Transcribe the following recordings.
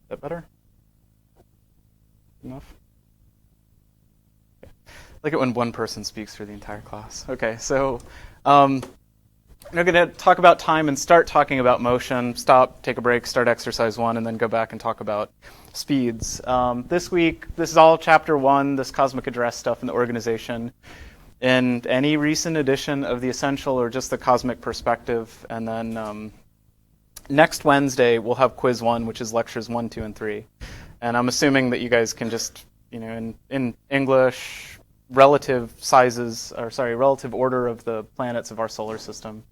that better? Enough? Okay. Look at when one person speaks for the entire class. Okay, so we're going to talk about time and start talking about motion. Stop, take a break, start exercise 1, and then go back and talk about speeds. This week, this is all chapter 1, this cosmic address stuff in the organization. In any recent edition of the Essential or just the Cosmic Perspective. And then next Wednesday, we'll have quiz 1, which is lectures 1, 2, and 3. And I'm assuming that you guys can just, in English, relative order of the planets of our solar system.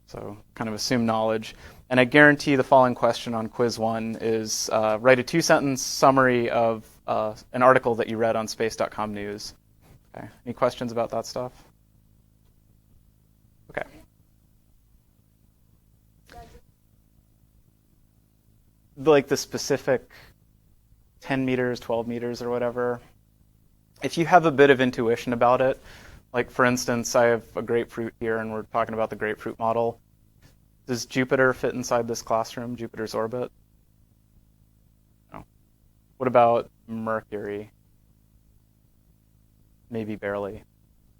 So kind of assume knowledge. And I guarantee the following question on quiz 1 is write a 2-sentence summary of an article that you read on space.com news. Okay. Any questions about that stuff? Okay. Like the specific 10 meters, 12 meters, or whatever. If you have a bit of intuition about it, like for instance, I have a grapefruit here and we're talking about the grapefruit model. Does Jupiter fit inside this classroom, Jupiter's orbit? No. What about Mercury? Maybe barely.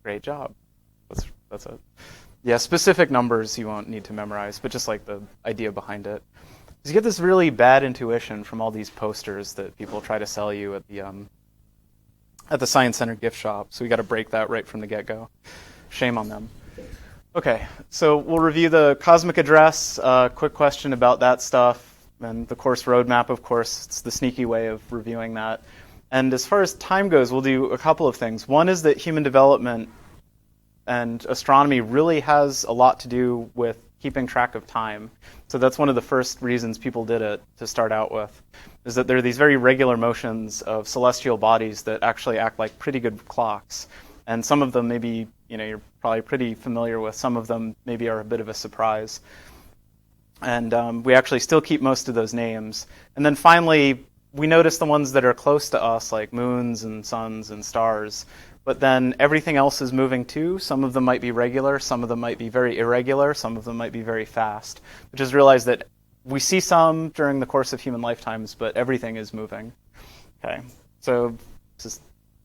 Great job. That's it. Yeah, specific numbers you won't need to memorize, but just like the idea behind it. Because you get this really bad intuition from all these posters that people try to sell you at the Science Center gift shop. So we got to break that right from the get-go. Shame on them. Okay, so we'll review the cosmic address. Quick question about that stuff. And the course roadmap, of course, it's the sneaky way of reviewing that. And as far as time goes, we'll do a couple of things. One is that human development and astronomy really has a lot to do with keeping track of time. So that's one of the first reasons people did it to start out with, is that there are these very regular motions of celestial bodies that actually act like pretty good clocks. And some of them maybe, you're probably pretty familiar with. Some of them maybe are a bit of a surprise. And we actually still keep most of those names. And then finally, we notice the ones that are close to us, like moons and suns and stars. But then everything else is moving too. Some of them might be regular, some of them might be very irregular, some of them might be very fast. But just realize that we see some during the course of human lifetimes, but everything is moving. Okay, so I'm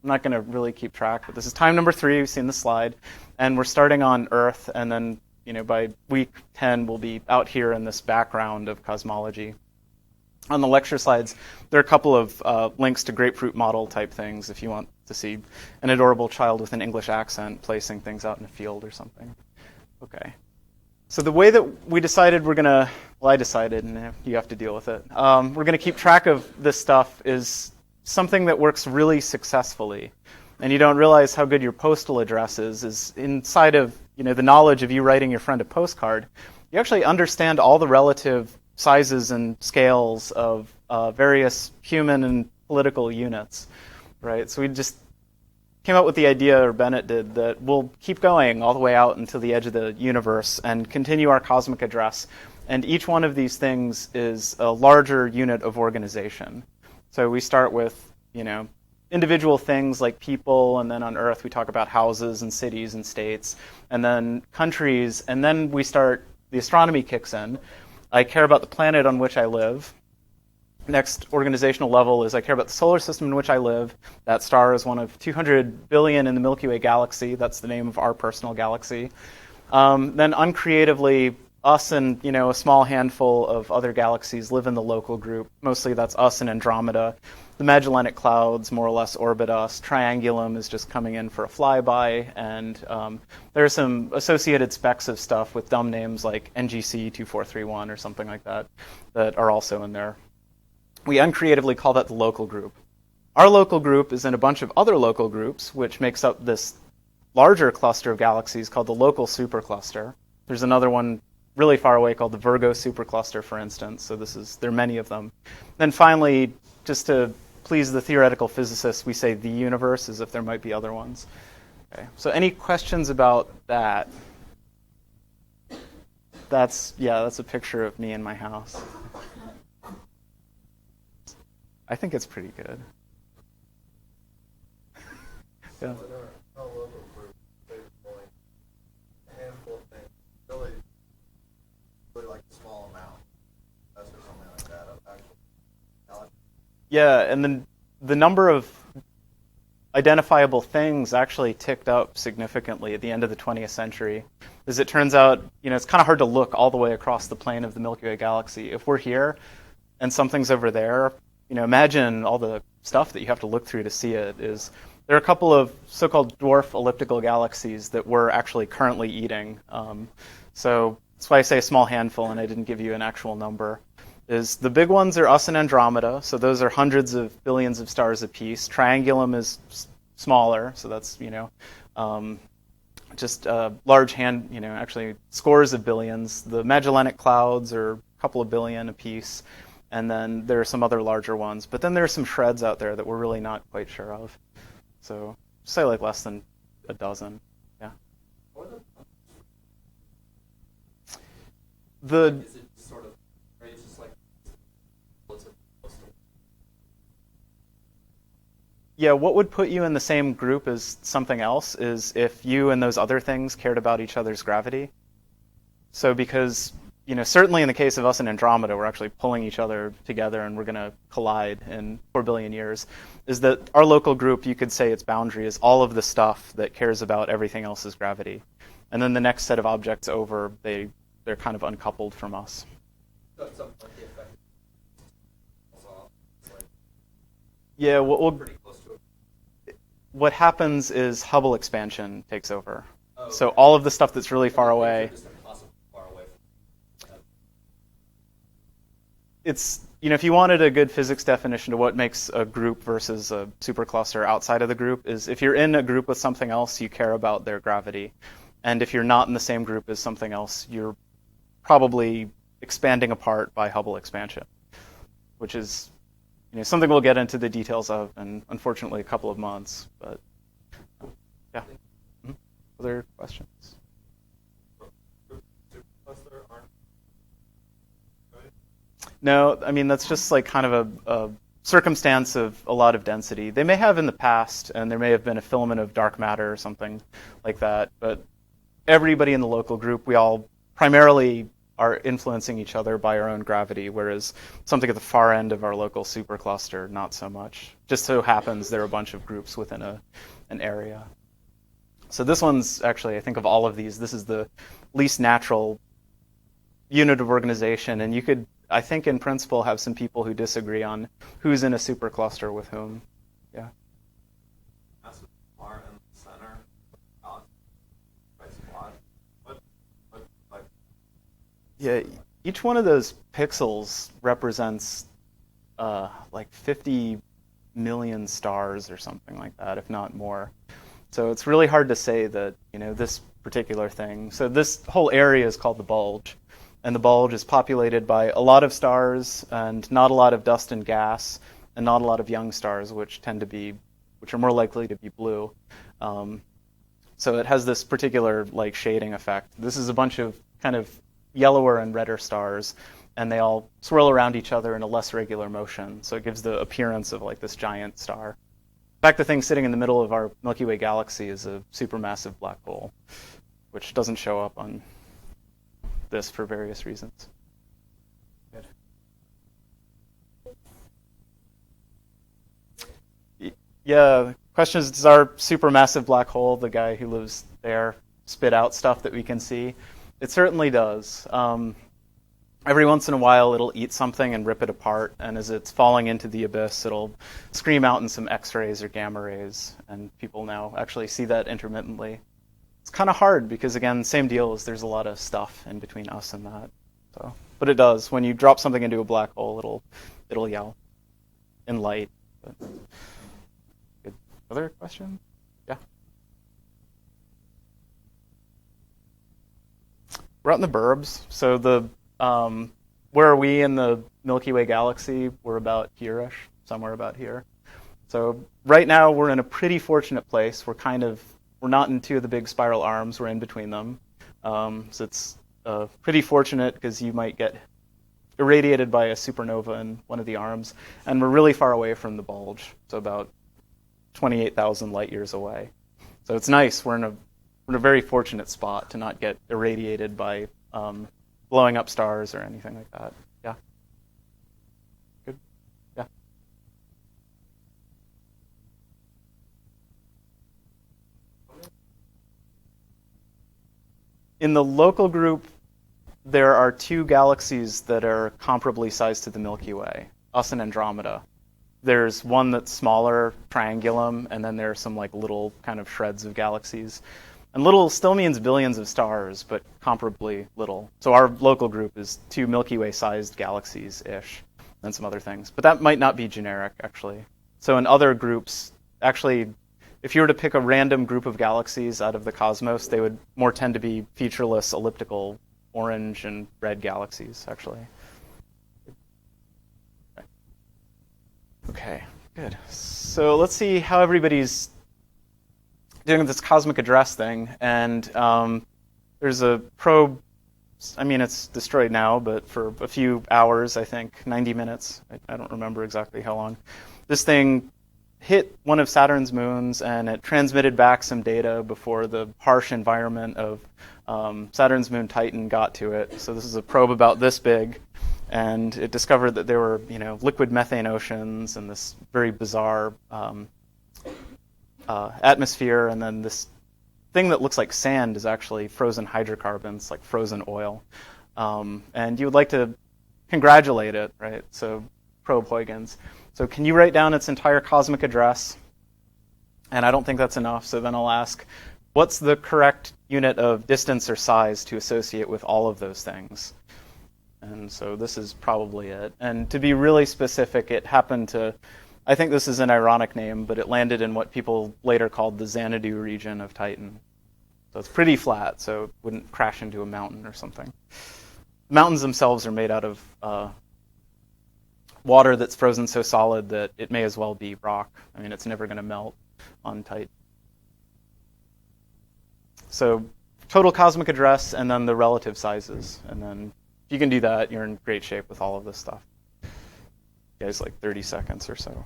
not going to really keep track, but this is time number 3. We've seen the slide. And we're starting on Earth, and then by week 10, we'll be out here in this background of cosmology. On the lecture slides, there are a couple of links to grapefruit model type things if you want to see an adorable child with an English accent placing things out in a field or something. Okay. So the way that we decided I decided, and you have to deal with it, we're going to keep track of this stuff is something that works really successfully. And you don't realize how good your postal address is inside of the knowledge of you writing your friend a postcard. You actually understand all the relative sizes and scales of various human and political units, right? So we just came up with the idea, or Bennett did, that we'll keep going all the way out until the edge of the universe and continue our cosmic address. And each one of these things is a larger unit of organization. So we start with, individual things like people, and then on Earth we talk about houses and cities and states, and then countries, and then the astronomy kicks in. I care about the planet on which I live. Next organizational level is I care about the solar system in which I live. That star is one of 200 billion in the Milky Way Galaxy. That's the name of our personal galaxy. Then uncreatively, us and a small handful of other galaxies live in the local group. Mostly that's us and Andromeda. The Magellanic Clouds more or less orbit us. Triangulum is just coming in for a flyby. And there are some associated specks of stuff with dumb names like NGC 2431 or something like that are also in there. We uncreatively call that the local group. Our local group is in a bunch of other local groups, which makes up this larger cluster of galaxies called the local supercluster. There's another one really far away called the Virgo supercluster, for instance. So there are many of them. Then finally, just to please the theoretical physicists, we say the universe as if there might be other ones. Okay. So any questions about that? That's a picture of me in my house. I think it's pretty good. Yeah. Yeah, and then the number of identifiable things actually ticked up significantly at the end of the 20th century. As it turns out, it's kind of hard to look all the way across the plane of the Milky Way Galaxy. If we're here and something's over there, imagine all the stuff that you have to look through to see it. There are a couple of so-called dwarf elliptical galaxies that we're actually currently eating. So that's why I say a small handful, and I didn't give you an actual number. The big ones are us and Andromeda, so those are hundreds of billions of stars apiece. Triangulum is smaller, so that's just a large actually scores of billions. The Magellanic Clouds are a couple of billion apiece, and then there are some other larger ones. But then there are some shreds out there that we're really not quite sure of. So say like less than a dozen. Yeah. Is it sort of, or it's just like Yeah, what would put you in the same group as something else is if you and those other things cared about each other's gravity. So because, certainly in the case of us and Andromeda, we're actually pulling each other together and we're going to collide in 4 billion years, is that our local group, you could say its boundary is all of the stuff that cares about everything else's gravity. And then the next set of objects over, they're kind of uncoupled from us. So something like the effect. Yeah, Pretty close to it. what happens is Hubble expansion takes over. Oh, okay. So all of the stuff that's really far away, Just impossible far away from them. it's, if you wanted a good physics definition to what makes a group versus a supercluster outside of the group is if you're in a group with something else, you care about their gravity. And if you're not in the same group as something else, you're probably expanding apart by Hubble expansion, which is something we'll get into the details of in, unfortunately, a couple of months. But yeah. Mm-hmm. Other questions? Supercluster aren't good? No, that's just like kind of a circumstance of a lot of density. They may have in the past, and there may have been a filament of dark matter or something like that. But everybody in the local group, we all primarily are influencing each other by our own gravity, whereas something at the far end of our local supercluster, not so much. Just so happens there are a bunch of groups within an area. So this one's actually, I think of all of these, this is the least natural unit of organization, and you could, I think in principle, have some people who disagree on who's in a supercluster with whom. Yeah. Massive are in the center. Yeah, each one of those pixels represents like 50 million stars or something like that, if not more. So it's really hard to say that, this particular thing. So this whole area is called the bulge. And the bulge is populated by a lot of stars and not a lot of dust and gas and not a lot of young stars, which are more likely to be blue. So it has this particular shading effect. This is a bunch of kind of yellower and redder stars, and they all swirl around each other in a less regular motion. So it gives the appearance of this giant star. In fact, the thing sitting in the middle of our Milky Way Galaxy is a supermassive black hole, which doesn't show up on this for various reasons. Good. Yeah, the question is, does our supermassive black hole, the guy who lives there, spit out stuff that we can see? It certainly does. Every once in a while, it'll eat something and rip it apart, and as it's falling into the abyss, it'll scream out in some X-rays or gamma rays, and people now actually see that intermittently. It's kind of hard because, again, same deal as there's a lot of stuff in between us and that. So, but it does. When you drop something into a black hole, it'll yell in light. But, good. Other question? Yeah. We're out in the burbs. So where are we in the Milky Way Galaxy? We're about here-ish, somewhere about here. So right now we're in a pretty fortunate place. We're not in two of the big spiral arms. We're in between them. So it's pretty fortunate because you might get irradiated by a supernova in one of the arms. And we're really far away from the bulge, so about 28,000 light years away. So it's nice. We're in a very fortunate spot to not get irradiated by blowing up stars or anything like that. Yeah. Good. Yeah. In the local group, there are two galaxies that are comparably sized to the Milky Way, us and Andromeda. There's one that's smaller, Triangulum, and then there are some like little kind of shreds of galaxies. And little still means billions of stars, but comparably little. So our local group is two Milky Way-sized galaxies-ish, and some other things. But that might not be generic, actually. So in other groups, actually, if you were to pick a random group of galaxies out of the cosmos, they would more tend to be featureless, elliptical, orange and red galaxies, actually. Okay, good. So let's see how everybody's doing this cosmic address thing. And there's a probe. I mean, it's destroyed now, but for a few hours, I think, 90 minutes. I don't remember exactly how long. This thing hit one of Saturn's moons, and it transmitted back some data before the harsh environment of Saturn's moon Titan got to it. So this is a probe about this big, and it discovered that there were, liquid methane oceans and this very bizarre atmosphere, and then this thing that looks like sand is actually frozen hydrocarbons, like frozen oil. And you would like to congratulate it, right? So probe Huygens. So can you write down its entire cosmic address? And I don't think that's enough, so then I'll ask, what's the correct unit of distance or size to associate with all of those things? And so this is probably it. And to be really specific, it happened to, I think this is an ironic name, but it landed in what people later called the Xanadu region of Titan. So it's pretty flat, so it wouldn't crash into a mountain or something. Mountains themselves are made out of water that's frozen so solid that it may as well be rock. I mean, it's never going to melt on Titan. So total cosmic address and then the relative sizes. And then if you can do that, you're in great shape with all of this stuff. You guys, like 30 seconds or so.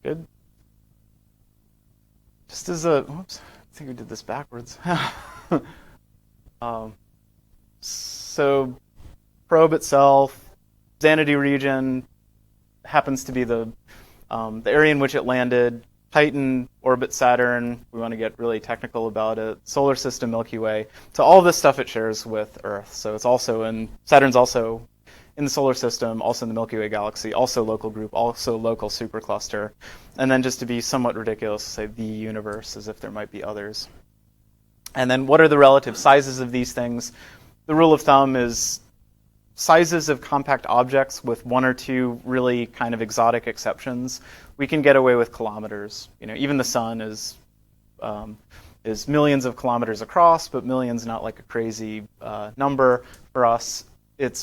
Good. Just as a, whoops, I think we did this backwards. So probe itself, Xanadu region happens to be the area in which it landed. Titan orbits Saturn. We want to get really technical about it. Solar system, Milky Way. So all this stuff it shares with Earth. So it's also in, Saturn's also in the solar system, also in the Milky Way Galaxy, also local group, also local supercluster. And then just to be somewhat ridiculous, say the universe, as if there might be others. And then what are the relative sizes of these things? The rule of thumb is sizes of compact objects with one or two really kind of exotic exceptions. We can get away with kilometers. Even the sun is millions of kilometers across, but millions not like a crazy number for us.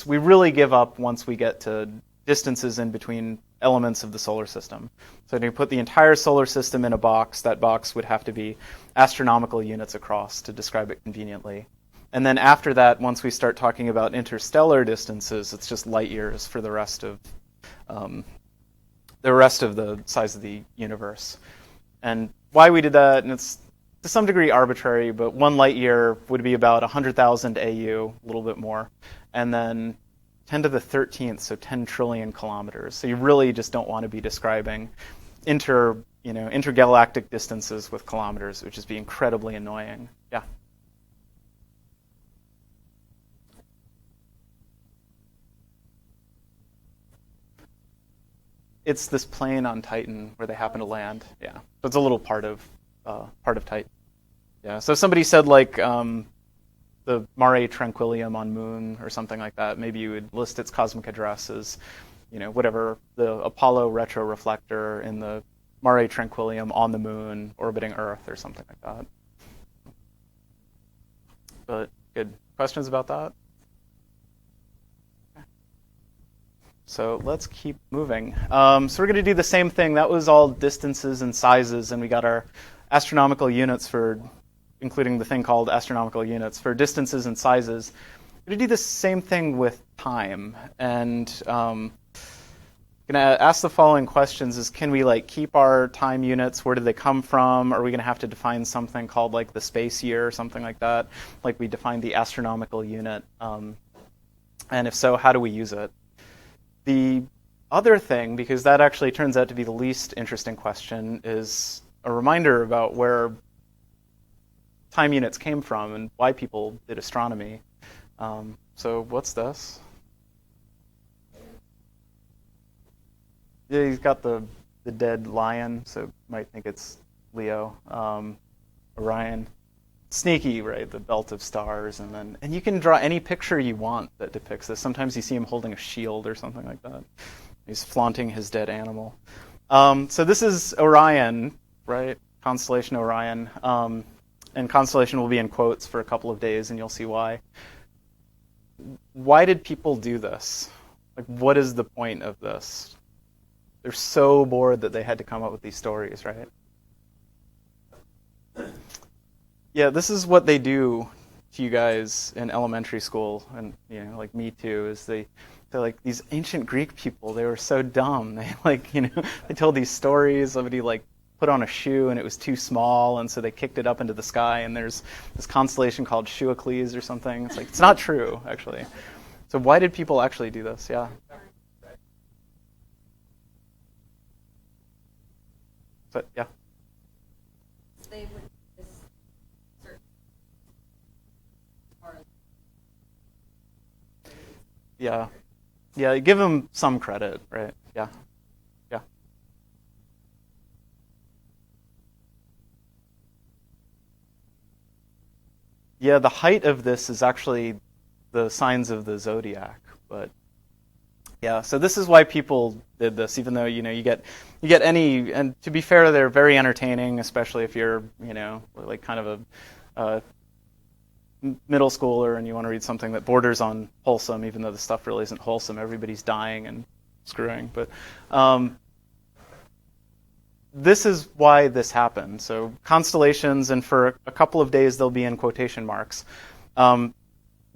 We really give up once we get to distances in between elements of the solar system. So if you put the entire solar system in a box, that box would have to be astronomical units across to describe it conveniently. And then after that, once we start talking about interstellar distances, it's just light years for the rest of the size of the universe. And why we did that, and it's to some degree arbitrary, but 1 light year would be about 100,000 AU, a little bit more. And then 10 to the 13th, so 10 trillion kilometers. So you really just don't want to be describing intergalactic distances with kilometers, which is be incredibly annoying. Yeah. It's this plane on Titan where they happen to land. Yeah. So it's a little part of Titan. Yeah. So if somebody said like the Mare Tranquillium on Moon or something like that, maybe you would list its cosmic address as, whatever the Apollo retroreflector in the Mare Tranquillium on the Moon orbiting Earth or something like that. but good. Questions about that? So let's keep moving. So we're going to do the same thing. That was all distances and sizes, and we got our astronomical units for, including the thing called astronomical units for distances and sizes. We're going to do the same thing with time, and going to ask the following questions: is can we keep our time units? Where do they come from? Are we going to have to define something called the space year or something like that, like we defined the astronomical unit? And if so, how do we use it? The other thing, because that actually turns out to be the least interesting question, is a reminder about where time units came from and why people did astronomy. So what's this? Yeah, he's got the dead lion, so you might think it's Leo. Orion. Sneaky, right? The belt of stars, and you can draw any picture you want that depicts this. Sometimes you see him holding a shield or something like that. He's flaunting his dead animal. So this is Orion, right? Constellation Orion, and constellation will be in quotes for a couple of days, and you'll see why. Why did people do this? What is the point of this? They're so bored that they had to come up with these stories, right? Yeah, this is what they do to you guys in elementary school, and me too. Is they're like these ancient Greek people. They were so dumb. They they told these stories. Somebody put on a shoe and it was too small, and so they kicked it up into the sky. And there's this constellation called Schuicles or something. It's not true actually. So why did people actually do this? Yeah. But yeah. They would this certain part. Yeah. Yeah, give them some credit, right? Yeah. Yeah. Yeah, the height of this is actually the signs of the Zodiac, but yeah, so this is why people did this, even though, you get any, and to be fair, they're very entertaining, especially if you're, kind of a middle schooler and you want to read something that borders on wholesome, even though the stuff really isn't wholesome. Everybody's dying and screwing. But this is why this happened. So constellations, and for a couple of days they'll be in quotation marks.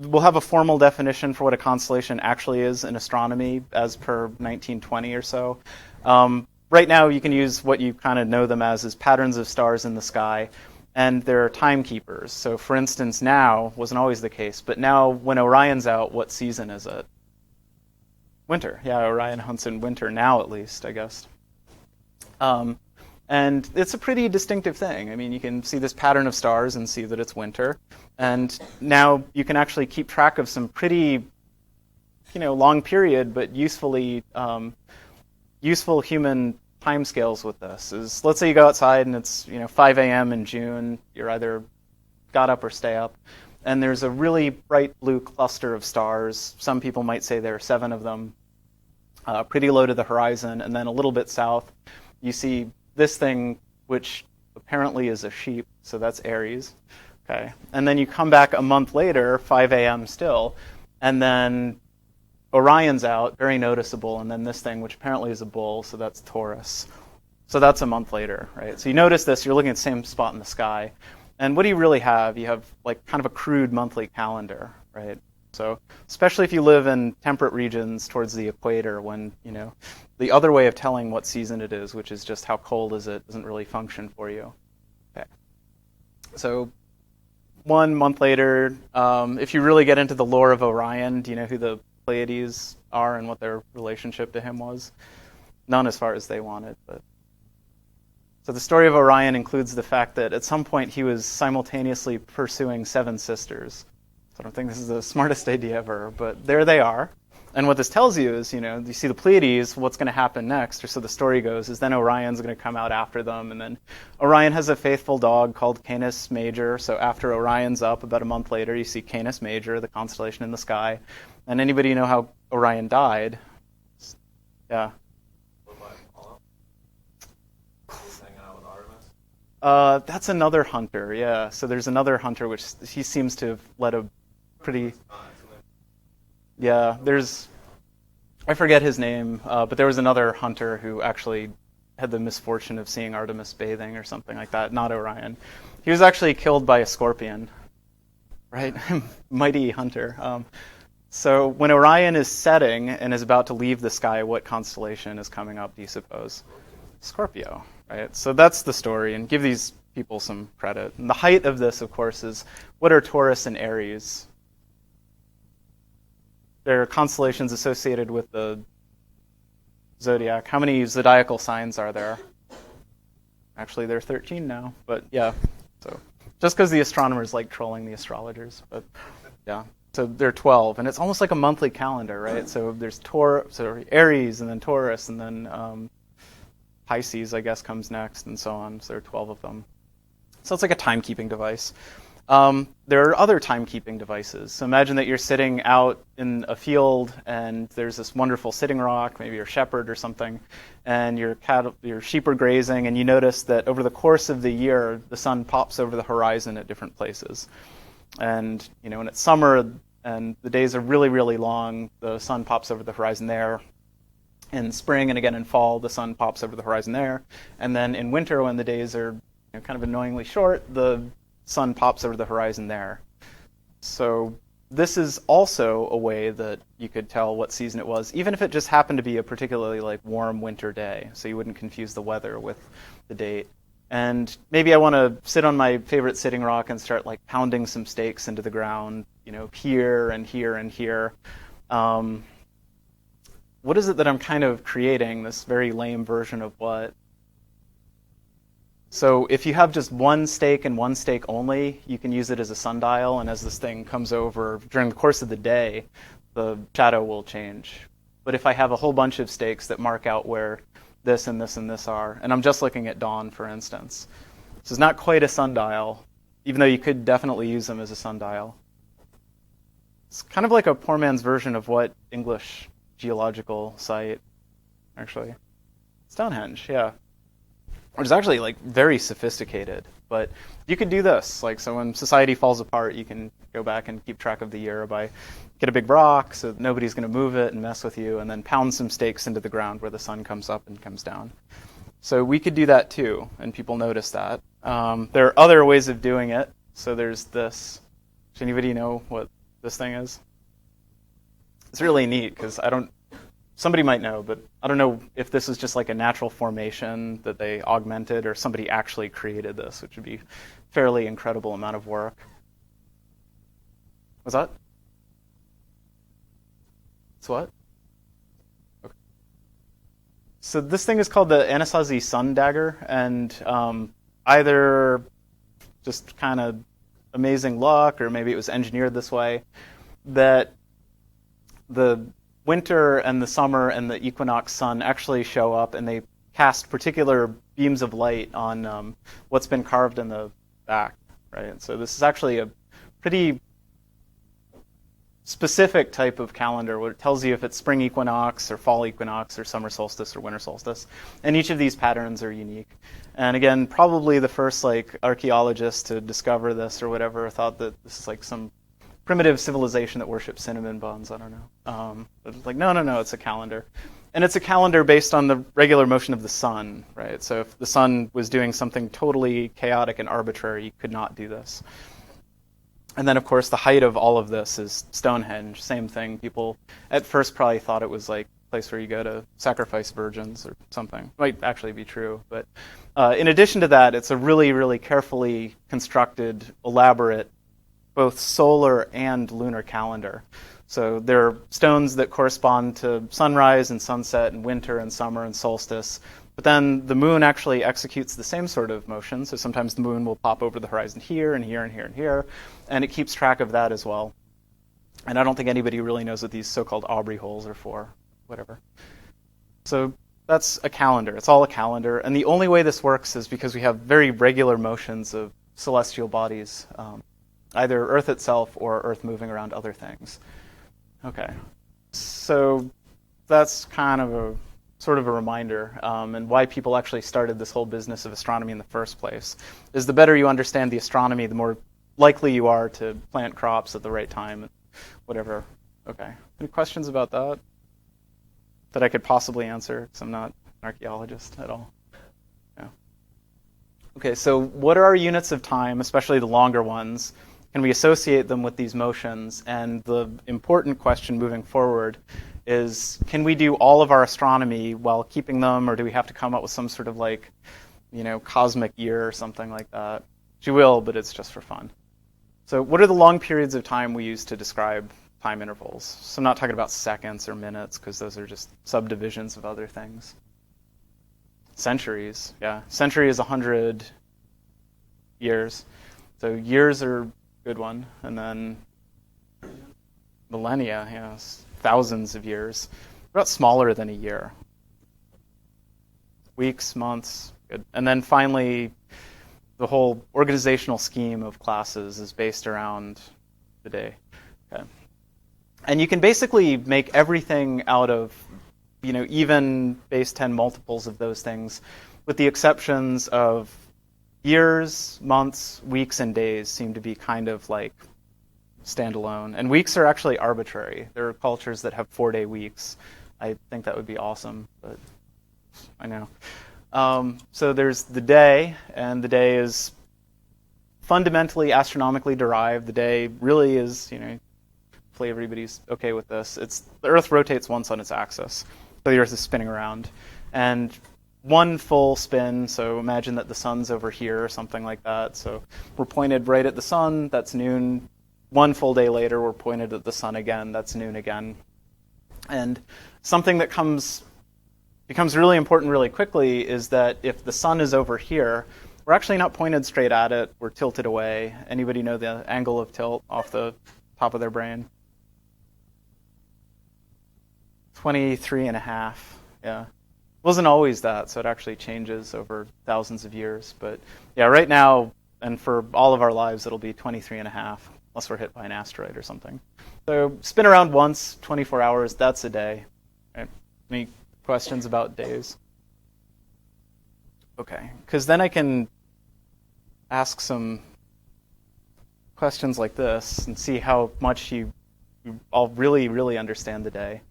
We'll have a formal definition for what a constellation actually is in astronomy as per 1920 or so. Right now you can use what you kind of know them as patterns of stars in the sky, and they're timekeepers. So for instance, now, wasn't always the case, but now when Orion's out, what season is it? Winter. Yeah, Orion hunts in winter now, at least, I guess. And it's a pretty distinctive thing. I mean, you can see this pattern of stars and see that it's winter. And now you can actually keep track of some pretty, long period, but useful human timescales with this. Let's say you go outside and it's 5 a.m. in June. You're either got up or stay up. And there's a really bright blue cluster of stars. Some people might say there are 7 of them, pretty low to the horizon. And then a little bit south, you see this thing, which apparently is a sheep, so that's Aries. Okay, and then you come back a month later, 5 a.m. still, and then Orion's out, very noticeable, and then this thing, which apparently is a bull, so that's Taurus. So that's a month later, right? So you notice this, you're looking at the same spot in the sky, and what do you really have? You have kind of a crude monthly calendar, right? So especially if you live in temperate regions towards the equator, when the other way of telling what season it is, which is just how cold is it, doesn't really function for you. Okay. So 1 month later, if you really get into the lore of Orion, do you know who the Pleiades are and what their relationship to him was? None as far as they wanted, but. So the story of Orion includes the fact that at some point he was simultaneously pursuing 7 sisters. I don't think this is the smartest idea ever, but there they are. And what this tells you is, you see the Pleiades, what's going to happen next, or so the story goes, is then Orion's going to come out after them. And then Orion has a faithful dog called Canis Major. So after Orion's up, about a month later, you see Canis Major, the constellation in the sky. And anybody know how Orion died? Yeah. What about Apollo? He's hanging out with Artemis. That's another hunter, yeah. So there's another hunter which he seems to have led a pretty... Yeah, I forget his name, but there was another hunter who actually had the misfortune of seeing Artemis bathing or something like that, not Orion. He was actually killed by a scorpion, right? Mighty hunter. So when Orion is setting and is about to leave the sky, what constellation is coming up, do you suppose? Scorpio, right? So that's the story, and give these people some credit. And the height of this, of course, is what are Taurus and Aries? They're constellations associated with the Zodiac. How many zodiacal signs are there? Actually, there are 13 now, but yeah. So just because the astronomers like trolling the astrologers, but yeah. So there are 12, and it's almost like a monthly calendar, right? So there's Aries, and then Taurus, and then Pisces, I guess, comes next, and so on. So there are 12 of them. So it's like a timekeeping device. There are other timekeeping devices. So imagine that you're sitting out in a field and there's this wonderful sitting rock, maybe you're a shepherd or something, and your sheep are grazing, and you notice that over the course of the year, the sun pops over the horizon at different places. And when it's summer and the days are really, really long, the sun pops over the horizon there. In spring and again in fall, the sun pops over the horizon there. And then in winter, when the days are kind of annoyingly short, the sun pops over the horizon there. So this is also a way that you could tell what season it was, even if it just happened to be a particularly warm winter day, so you wouldn't confuse the weather with the date. And maybe I want to sit on my favorite sitting rock and start pounding some stakes into the ground, here and here and here. What is it that I'm kind of creating, this very lame version of what? So if you have just one stake and one stake only, you can use it as a sundial, and as this thing comes over during the course of the day, the shadow will change. But if I have a whole bunch of stakes that mark out where this and this and this are, and I'm just looking at dawn, for instance, this is not quite a sundial, even though you could definitely use them as a sundial. It's kind of like a poor man's version of what English geological site, actually. Stonehenge, yeah. Which is actually very sophisticated, but you could do this. So when society falls apart, you can go back and keep track of the year by get a big rock so nobody's going to move it and mess with you, and then pound some stakes into the ground where the sun comes up and comes down. So we could do that too, and people notice that. There are other ways of doing it. So there's this. Does anybody know what this thing is? It's really neat because somebody might know, but I don't know if this is just a natural formation that they augmented or somebody actually created this, which would be a fairly incredible amount of work. What's that? It's what? Okay. So this thing is called the Anasazi Sun Dagger, and either just kind of amazing luck, or maybe it was engineered this way, that the winter and the summer and the equinox sun actually show up, and they cast particular beams of light on what's been carved in the back, right? So this is actually a pretty specific type of calendar where it tells you if it's spring equinox or fall equinox or summer solstice or winter solstice. And each of these patterns are unique. And again, probably the first archaeologist to discover this or whatever thought that this is some primitive civilization that worships cinnamon buns. I don't know. But it's no, it's a calendar. And it's a calendar based on the regular motion of the sun, right? So if the sun was doing something totally chaotic and arbitrary, you could not do this. And then, of course, the height of all of this is Stonehenge. Same thing. People at first probably thought it was a place where you go to sacrifice virgins or something. It might actually be true. But in addition to that, it's a really, really carefully constructed, elaborate, both solar and lunar calendar. So there are stones that correspond to sunrise and sunset and winter and summer and solstice. But then the moon actually executes the same sort of motion. So sometimes the moon will pop over the horizon here and here and here and here. And it keeps track of that as well. And I don't think anybody really knows what these so-called Aubrey holes are for, whatever. So that's a calendar. It's all a calendar. And the only way this works is because we have very regular motions of celestial bodies, either Earth itself or Earth moving around other things. Okay. So that's kind of a sort of a reminder, and why people actually started this whole business of astronomy in the first place, is the better you understand the astronomy, the more likely you are to plant crops at the right time, whatever. Okay. Any questions about that I could possibly answer, because I'm not an archaeologist at all? Yeah. Okay, so what are our units of time, especially the longer ones? Can we associate them with these motions? And the important question moving forward is, can we do all of our astronomy while keeping them, or do we have to come up with some sort of cosmic year or something like that? You will, but it's just for fun. So what are the long periods of time we use to describe time intervals? So I'm not talking about seconds or minutes, because those are just subdivisions of other things. Centuries, yeah. Century is 100 years. So years are a good one. And then millennia, yes. Thousands of years. About smaller than a year. Weeks, months, good. And then finally, the whole organizational scheme of classes is based around the day. Okay. And you can basically make everything out of, even base 10 multiples of those things, with the exceptions of years, months, weeks, and days seem to be kind of like standalone. And weeks are actually arbitrary. There are cultures that have 4-day weeks. I think that would be awesome, but I know. So there's the day, and the day is fundamentally astronomically derived. The day really is, hopefully everybody's okay with this. The Earth rotates once on its axis, so the Earth is spinning around. And one full spin, so imagine that the sun's over here or something like that. So we're pointed right at the sun, that's noon. One full day later, we're pointed at the sun again, that's noon again. And something that becomes really important really quickly is that if the sun is over here, we're actually not pointed straight at it, we're tilted away. Anybody know the angle of tilt off the top of their brain? 23.5, yeah. Wasn't always that, so it actually changes over thousands of years. But yeah, right now, and for all of our lives, it'll be 23.5, unless we're hit by an asteroid or something. So spin around once, 24 hours, that's a day. Right? Any questions about days? Okay, because then I can ask some questions like this and see how much you all really, really understand the day.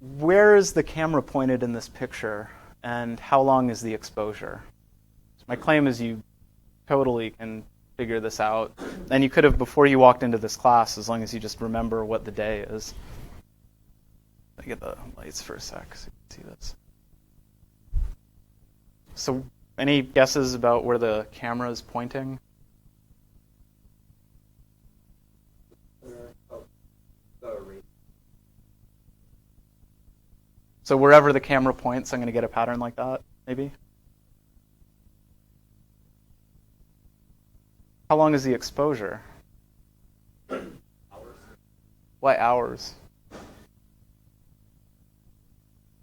Where is the camera pointed in this picture, and how long is the exposure? So my claim is you totally can figure this out, and you could have before you walked into this class, as long as you just remember what the day is. Let me get the lights for a sec so you can see this. So any guesses about where the camera is pointing? So wherever the camera points, I'm going to get a pattern like that, maybe? How long is the exposure? Hours. Why hours?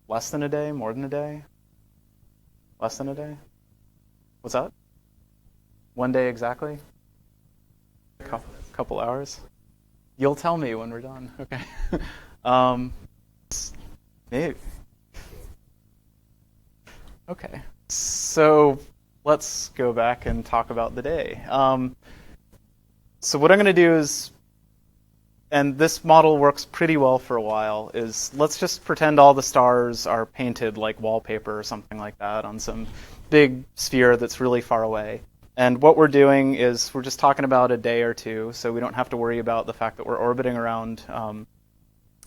Less than a day? More than a day? Less than a day? What's that? 1 day exactly? Couple hours? You'll tell me when we're done. Okay. Maybe. Okay. So let's go back and talk about the day. So what I'm going to do is, and this model works pretty well for a while, is let's just pretend all the stars are painted like wallpaper or something like that on some big sphere that's really far away. And what we're doing is we're just talking about a day or two, so we don't have to worry about the fact that we're orbiting around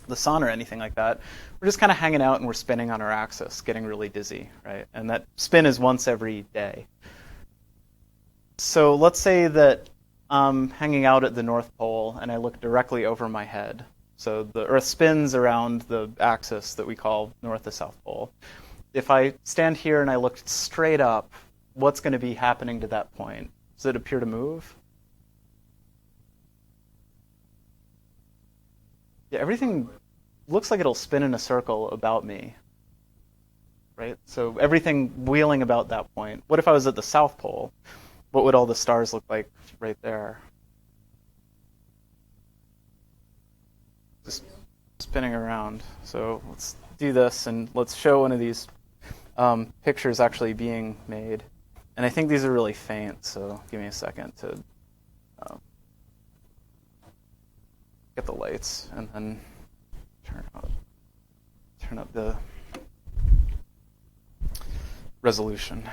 the sun or anything like that. We're just kind of hanging out and we're spinning on our axis, getting really dizzy, right? And that spin is once every day. So let's say that I'm hanging out at the North Pole and I look directly over my head. So the Earth spins around the axis that we call North to South Pole. If I stand here and I look straight up, what's going to be happening to that point? Does it appear to move? Yeah, everything looks like it'll spin in a circle about me, right? So everything wheeling about that point. What if I was at the South Pole? What would all the stars look like right there? Just spinning around. So let's do this, and let's show one of these pictures actually being made. And I think these are really faint, so give me a second to get the lights, and then turn up the resolution.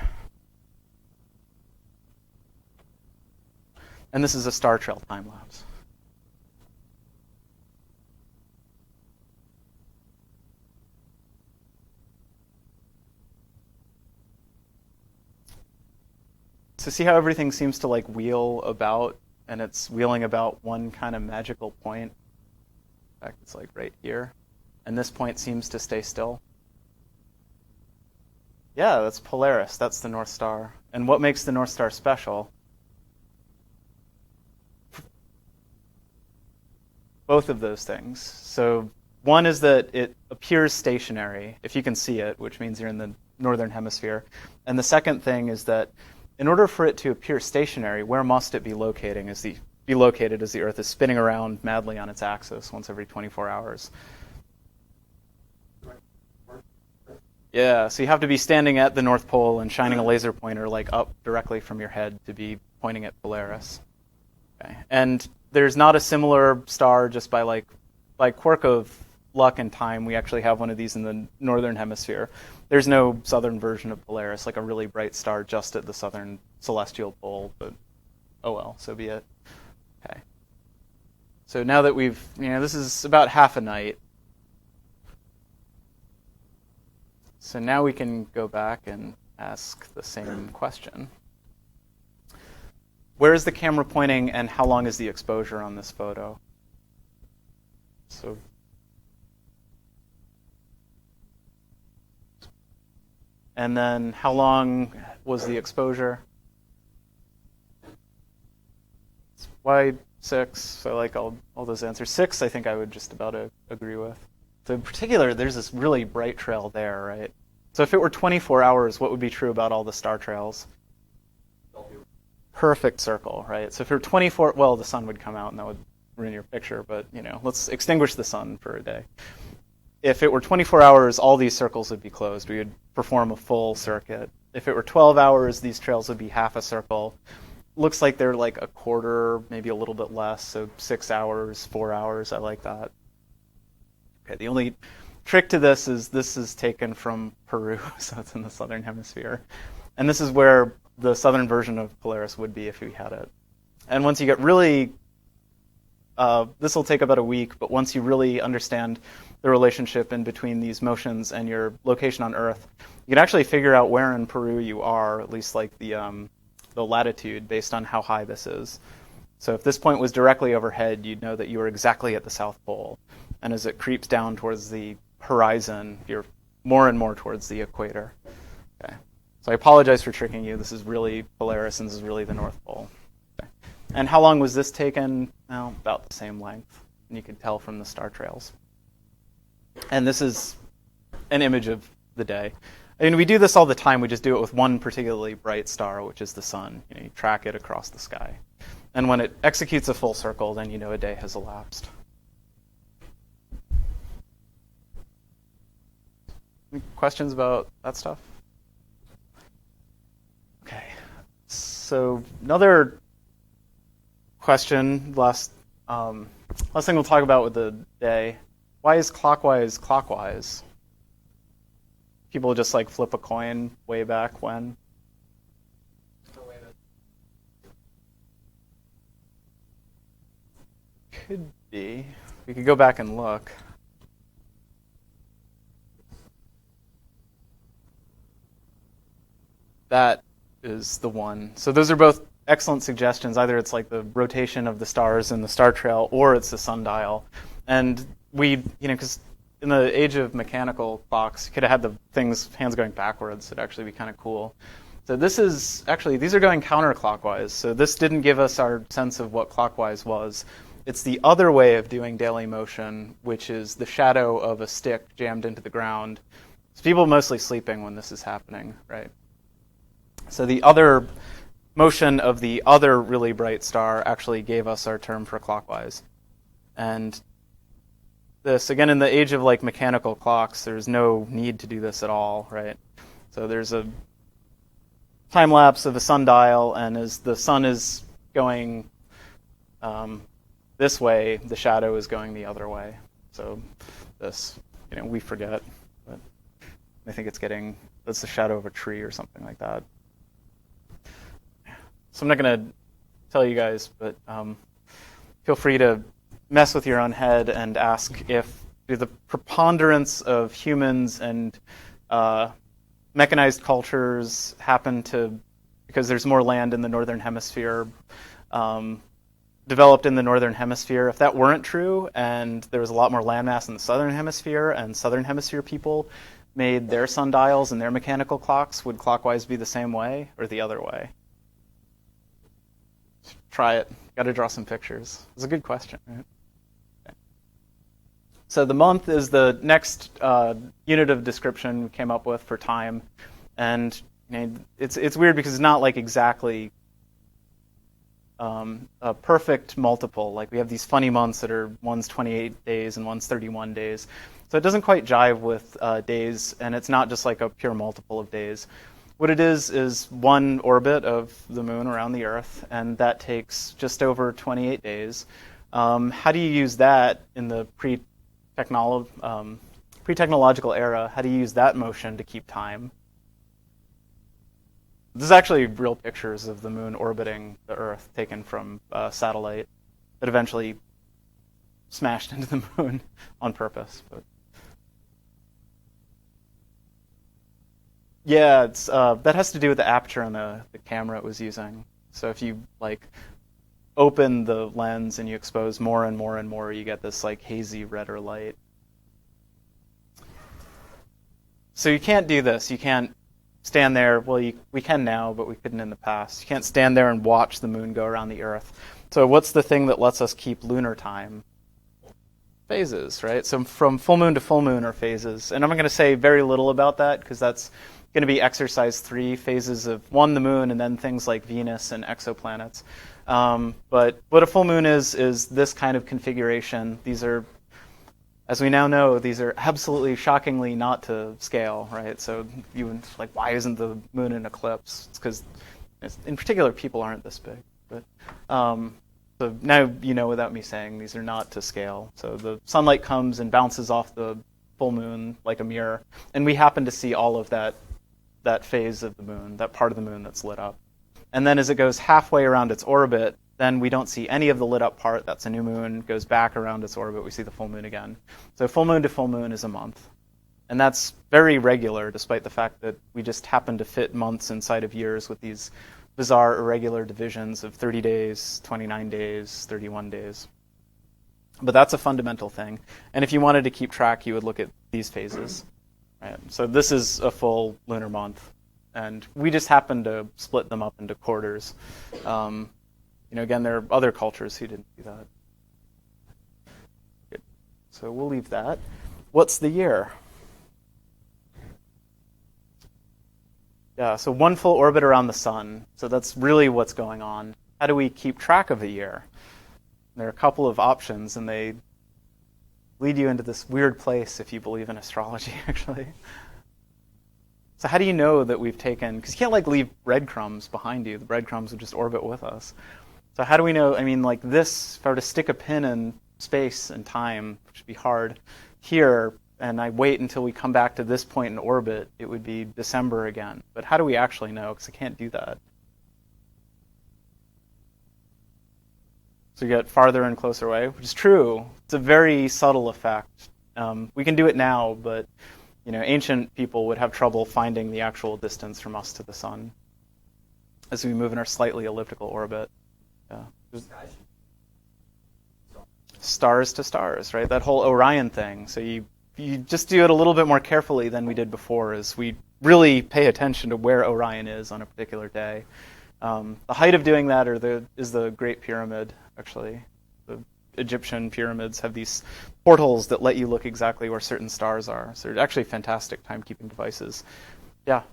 And this is a star trail time lapse. So see how everything seems to like wheel about, and it's wheeling about one kind of magical point. In fact, it's like right here. And this point seems to stay still. Yeah, that's Polaris. That's the North Star. And what makes the North Star special? Both of those things. So one is that it appears stationary, if you can see it, which means you're in the northern hemisphere. And the second thing is that in order for it to appear stationary, where must it be located as the Earth is spinning around madly on its axis once every 24 hours? Yeah, so you have to be standing at the North Pole and shining a laser pointer like up directly from your head to be pointing at Polaris. Okay. And there's not a similar star just by quirk of luck and time. We actually have one of these in the northern hemisphere. There's no southern version of Polaris, like a really bright star just at the southern celestial pole, but oh well, so be it. Okay. So now that this is about half a night. So now we can go back and ask the same question. Where is the camera pointing, and how long is the exposure on this photo? So and then how long was the exposure? It's Y6, so I like all those answers. 6, I think I would just about agree with. So in particular, there's this really bright trail there, right? So if it were 24 hours, what would be true about all the star trails? Perfect circle, right? So if it were 24, well, the sun would come out and that would ruin your picture, but let's extinguish the sun for a day. If it were 24 hours, all these circles would be closed. We would perform a full circuit. If it were 12 hours, these trails would be half a circle. Looks like they're like a quarter, maybe a little bit less, so 6 hours, 4 hours, I like that. Okay, the only trick to this is taken from Peru, so it's in the southern hemisphere. And this is where the southern version of Polaris would be if we had it. And once you get really, this will take about a week, but once you really understand the relationship in between these motions and your location on Earth, you can actually figure out where in Peru you are, at least like the latitude, based on how high this is. So if this point was directly overhead, you'd know that you were exactly at the South Pole. And as it creeps down towards the horizon, you're more and more towards the equator. Okay. So I apologize for tricking you. This is really Polaris, and this is really the North Pole. Okay. And how long was this taken? Well, about the same length. And you can tell from the star trails. And this is an image of the day. I mean, we do this all the time. We just do it with one particularly bright star, which is the sun. You track it across the sky. And when it executes a full circle, then you know a day has elapsed. Any questions about that stuff? Okay. So another question, last thing we'll talk about with the day. Why is clockwise clockwise? People just like flip a coin way back when. Could be. We could go back and look. That is the one. So those are both excellent suggestions. Either it's like the rotation of the stars in the star trail, or it's the sundial. And we, because in the age of mechanical clocks, you could have had the hands going backwards. It'd actually be kind of cool. So this is, actually, these are going counterclockwise. So this didn't give us our sense of what clockwise was. It's the other way of doing daily motion, which is the shadow of a stick jammed into the ground. So people are mostly sleeping when this is happening, right? So the other motion of the other really bright star actually gave us our term for clockwise. And this. Again, in the age of like mechanical clocks, there's no need to do this at all, right? So there's a time lapse of a sundial, and as the sun is going this way, the shadow is going the other way. So this, we forget, but I think that's the shadow of a tree or something like that. So I'm not going to tell you guys, but feel free to mess with your own head and ask if the preponderance of humans and mechanized cultures happen to, because there's more land in the northern hemisphere, developed in the northern hemisphere. If that weren't true and there was a lot more landmass in the southern hemisphere and southern hemisphere people made their sundials and their mechanical clocks, would clockwise be the same way or the other way? Try it. Got to draw some pictures. It's a good question, right? Okay. So the month is the next unit of description we came up with for time, and it's weird because it's not like exactly a perfect multiple. Like we have these funny months that are one's 28 days and one's 31 days. So it doesn't quite jive with days, and it's not just like a pure multiple of days. What it is one orbit of the moon around the Earth, and that takes just over 28 days. How do you use that in the pre-technological era? How do you use that motion to keep time? This is actually real pictures of the moon orbiting the Earth taken from a satellite that eventually smashed into the moon on purpose. But yeah, it's that has to do with the aperture on the camera it was using. So if you open the lens and you expose more and more and more, you get this hazy redder light. So you can't do this. You can't stand there. Well, we can now, but we couldn't in the past. You can't stand there and watch the moon go around the Earth. So what's the thing that lets us keep lunar time? Phases, right? So from full moon to full moon are phases. And I'm going to say very little about that because that's going to be exercise 3, phases of the moon, and then things like Venus and exoplanets. But what a full moon is this kind of configuration. These are, as we now know, these are absolutely shockingly not to scale, right? So why isn't the moon an eclipse? It's because, in particular, people aren't this big. But so now you know without me saying these are not to scale. So the sunlight comes and bounces off the full moon like a mirror, and we happen to see all of that phase of the moon, that part of the moon that's lit up. And then as it goes halfway around its orbit, then we don't see any of the lit up part. That's a new moon. Goes back around its orbit. We see the full moon again. So full moon to full moon is a month. And that's very regular, despite the fact that we just happen to fit months inside of years with these bizarre irregular divisions of 30 days, 29 days, 31 days. But that's a fundamental thing. And if you wanted to keep track, you would look at these phases. Right? So this is a full lunar month. And we just happen to split them up into quarters. Again, there are other cultures who didn't do that. Good. So we'll leave that. What's the year? Yeah, so one full orbit around the sun. So that's really what's going on. How do we keep track of a year? There are a couple of options, and they lead you into this weird place if you believe in astrology, actually. So how do you know that we've taken, because you can't leave breadcrumbs behind you. The breadcrumbs would just orbit with us. So how do we know, this, if I were to stick a pin in space and time, which would be hard, here, and I wait until we come back to this point in orbit, it would be December again. But how do we actually know? Because I can't do that. So you get farther and closer away, which is true. It's a very subtle effect. We can do it now, but ancient people would have trouble finding the actual distance from us to the sun as we move in our slightly elliptical orbit. Yeah. Stars to stars, right? That whole Orion thing. So you just do it a little bit more carefully than we did before, as we really pay attention to where Orion is on a particular day. The height of doing that is the Great Pyramid, actually. The Egyptian pyramids have these portals that let you look exactly where certain stars are. So they're actually fantastic timekeeping devices. Yeah.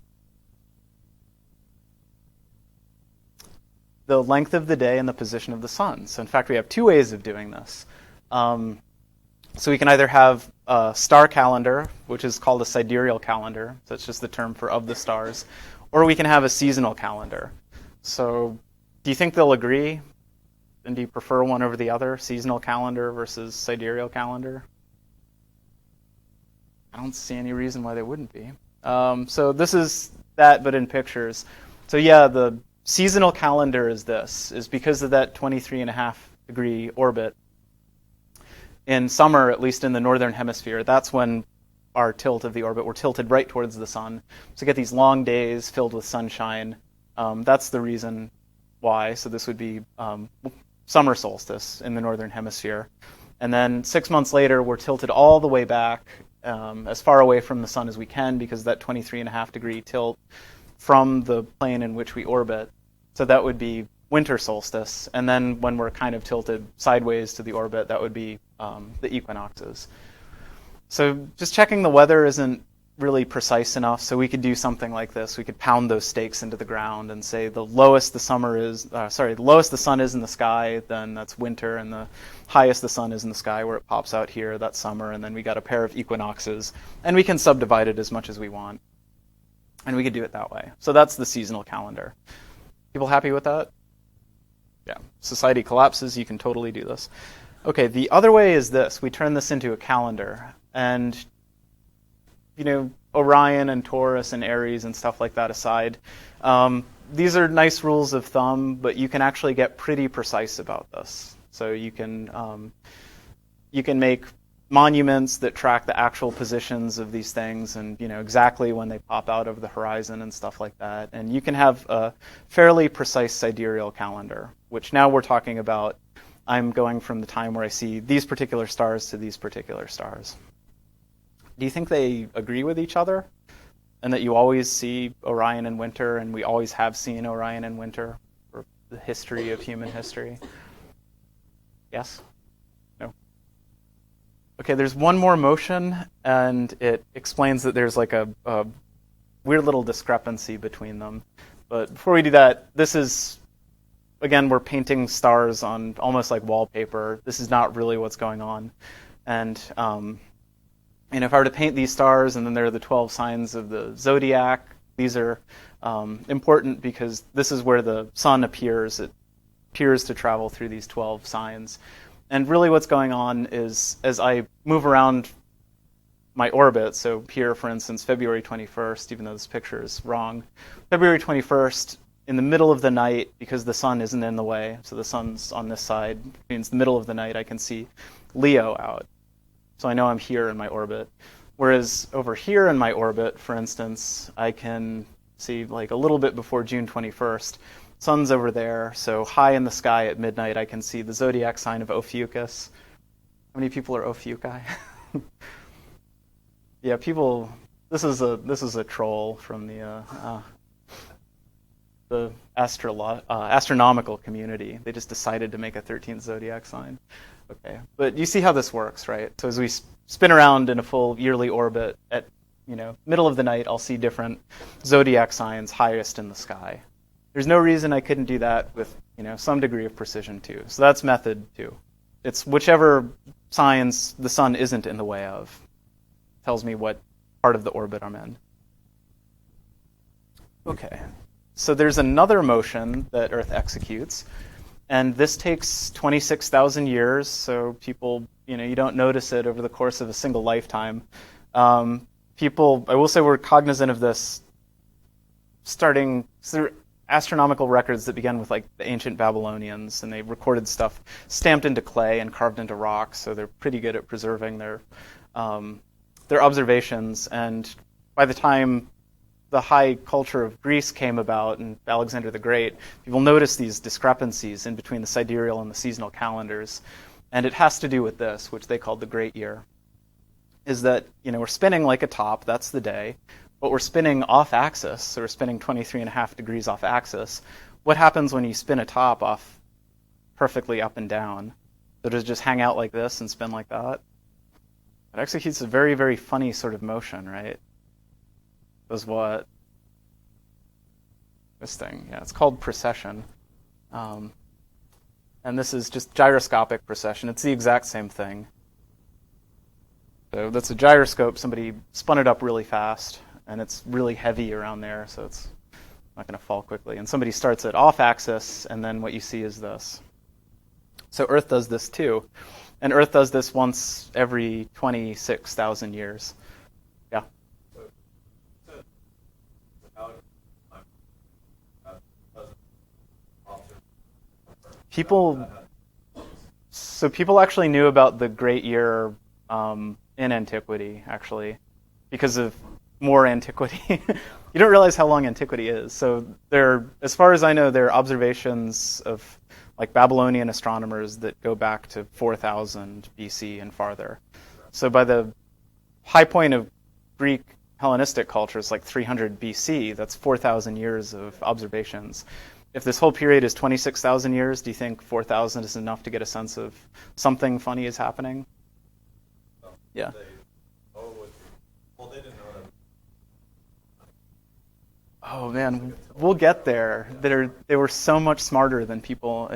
The length of the day and the position of the sun. So in fact, we have 2 ways of doing this. So we can either have a star calendar, which is called a sidereal calendar, so it's just the term for of the stars, or we can have a seasonal calendar. So do you think they'll agree? And do you prefer one over the other, seasonal calendar versus sidereal calendar? I don't see any reason why they wouldn't be. So this is that, but in pictures. So yeah, the seasonal calendar is because of that 23.5-degree orbit. In summer, at least in the northern hemisphere, that's when our tilt of the orbit, we're tilted right towards the sun. So you get these long days filled with sunshine. That's the reason why. So this would be summer solstice in the northern hemisphere. And then 6 months later, we're tilted all the way back as far away from the sun as we can because of that 23.5-degree tilt from the plane in which we orbit. So that would be winter solstice. And then when we're kind of tilted sideways to the orbit, that would be the equinoxes. So just checking the weather isn't really precise enough, so we could do something like this. We could pound those stakes into the ground and say the lowest the sun is in the sky, then that's winter, and the highest the sun is in the sky where it pops out here, that's summer, and then we got a pair of equinoxes, and we can subdivide it as much as we want. And we could do it that way. So that's the seasonal calendar. People happy with that? Yeah. Society collapses, you can totally do this. Okay, the other way is this. We turn this into a calendar. And Orion and Taurus and Aries and stuff like that aside, these are nice rules of thumb, but you can actually get pretty precise about this. So you can make monuments that track the actual positions of these things and exactly when they pop out of the horizon and stuff like that. And you can have a fairly precise sidereal calendar, which now we're talking about. I'm going from the time where I see these particular stars to these particular stars. Do you think they agree with each other? And that you always see Orion in winter, and we always have seen Orion in winter for the history of human history? Yes? No? Okay, there's one more motion, and it explains that there's like a weird little discrepancy between them. But before we do that, this is, again, we're painting stars on almost like wallpaper. This is not really what's going on. And if I were to paint these stars, and then there are the 12 signs of the Zodiac, these are important because this is where the sun appears. It appears to travel through these 12 signs. And really what's going on is as I move around my orbit, so here, for instance, February 21st, even though this picture is wrong, February 21st, in the middle of the night, because the sun isn't in the way, so the sun's on this side, means the middle of the night, I can see Leo out. So I know I'm here in my orbit. Whereas over here in my orbit, for instance, I can see like a little bit before June 21st. Sun's over there, so high in the sky at midnight, I can see the zodiac sign of Ophiuchus. How many people are Ophiuchi? Yeah, people. This is a troll from the astronomical community. They just decided to make a 13th zodiac sign. Okay, but you see how this works, right? So as we spin around in a full yearly orbit at middle of the night, I'll see different zodiac signs highest in the sky. There's no reason I couldn't do that with some degree of precision too. So that's method 2. It's whichever signs the sun isn't in the way of. Tells me what part of the orbit I'm in. Okay, so there's another motion that Earth executes. And this takes 26,000 years, so people, you don't notice it over the course of a single lifetime. I will say we're cognizant of this starting through astronomical records that began with like the ancient Babylonians, and they recorded stuff stamped into clay and carved into rock, so they're pretty good at preserving their observations. And by the time the high culture of Greece came about and Alexander the Great, people noticed these discrepancies in between the sidereal and the seasonal calendars. And it has to do with this, which they called the Great Year, is that we're spinning like a top, that's the day, but we're spinning off axis, so we're spinning 23.5 degrees off axis. What happens when you spin a top off perfectly up and down? So does it just hang out like this and spin like that? It executes a very, very funny sort of motion, right? Does what? This thing, yeah, it's called precession. And this is just gyroscopic precession. It's the exact same thing. So that's a gyroscope. Somebody spun it up really fast, and it's really heavy around there, so it's not going to fall quickly. And somebody starts it off axis, and then what you see is this. So Earth does this too. And Earth does this once every 26,000 years. Yeah. People actually knew about the Great Year in antiquity, actually, because of more antiquity. You don't realize how long antiquity is. So there, as far as I know, there are observations of like Babylonian astronomers that go back to 4000 BC and farther. So by the high point of Greek Hellenistic culture is like 300 BC. That's 4,000 years of observations. If this whole period is 26,000 years, do you think 4,000 is enough to get a sense of something funny is happening? Yeah. They didn't know that. Oh man, we'll get there. They were so much smarter than people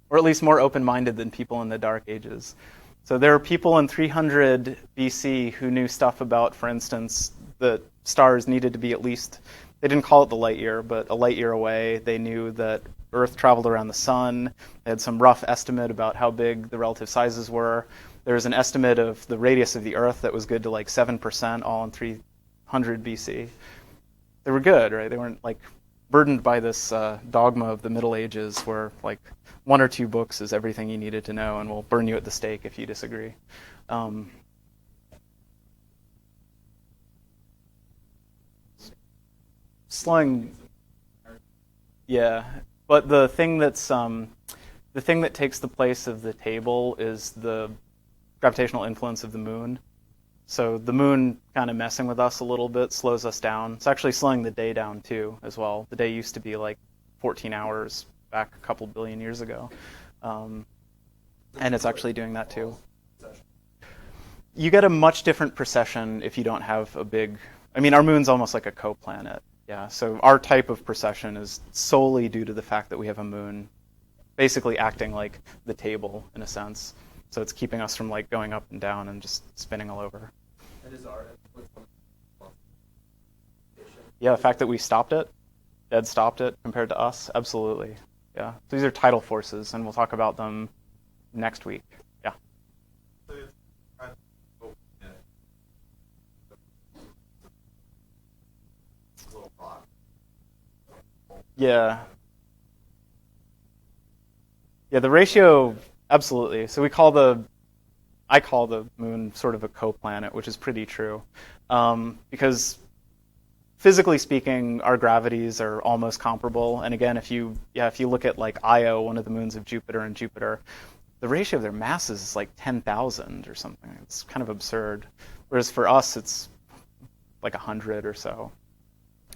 or at least more open-minded than people in the Dark Ages. So there are people in 300 BC who knew stuff about, for instance, that stars needed to be at least, they didn't call it the light year, but a light year away. They knew that Earth traveled around the sun. They had some rough estimate about how big the relative sizes were. There was an estimate of the radius of the Earth that was good to like 7%, all in 300 BC. They were good, right? They weren't like burdened by this dogma of the Middle Ages where like 1 or 2 books is everything you needed to know and we'll burn you at the stake if you disagree. Slowing, yeah. But the thing that takes the place of the table is the gravitational influence of the moon. So the moon kind of messing with us a little bit slows us down. It's actually slowing the day down too, as well. The day used to be like 14 hours back a couple billion years ago. And it's actually doing that too. You get a much different precession if you don't have a big... I mean, our moon's almost like a coplanet. Yeah, so our type of precession is solely due to the fact that we have a moon basically acting like the table in a sense. So it's keeping us from like going up and down and just spinning all over. And is our influence on Yeah, the fact that we stopped it, dead stopped it compared to us, absolutely. Yeah, so these are tidal forces, and we'll talk about them next week. Yeah. So it's kind of a little rock. Yeah. Yeah, the ratio, absolutely. So I call the moon sort of a coplanet, which is pretty true. Because physically speaking, our gravities are almost comparable. And again, if you look at like Io, one of the moons of Jupiter, and Jupiter, the ratio of their masses is like 10,000 or something. It's kind of absurd. Whereas for us, it's like 100 or so.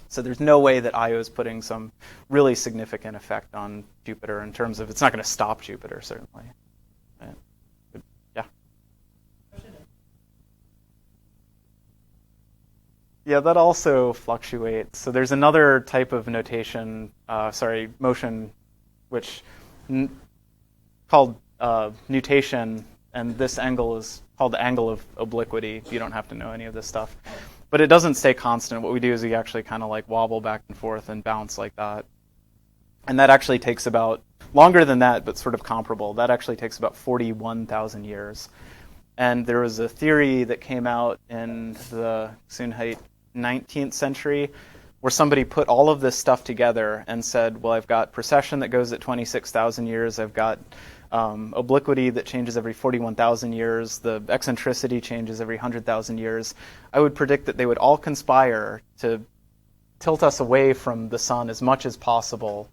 So there's no way that Io is putting some really significant effect on Jupiter in terms of it's not going to stop Jupiter, certainly. Right. But, yeah. Yeah, that also fluctuates. So there's another type of motion, which called nutation, and this angle is called the angle of obliquity. You don't have to know any of this stuff. But it doesn't stay constant. What we do is we actually kind of like wobble back and forth and bounce like that. And that actually takes about, longer than that, but sort of comparable. That actually takes about 41,000 years. And there was a theory that came out in the 19th century where somebody put all of this stuff together and said, well, I've got precession that goes at 26,000 years. I've got obliquity that changes every 41,000 years. The eccentricity changes every 100,000 years. I would predict that they would all conspire to tilt us away from the sun as much as possible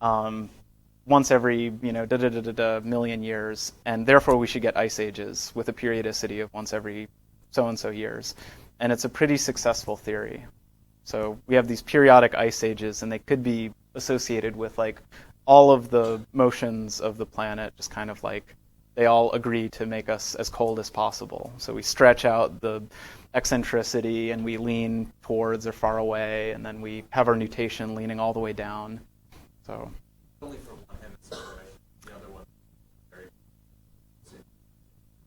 once every million years, and therefore we should get ice ages with a periodicity of once every so-and-so years. And it's a pretty successful theory. So we have these periodic ice ages, and they could be associated with like all of the motions of the planet, just kind of like they all agree to make us as cold as possible. So we stretch out the eccentricity and we lean towards or far away, and then we have our nutation leaning all the way down. So Only for one hemisphere, right? The other one very.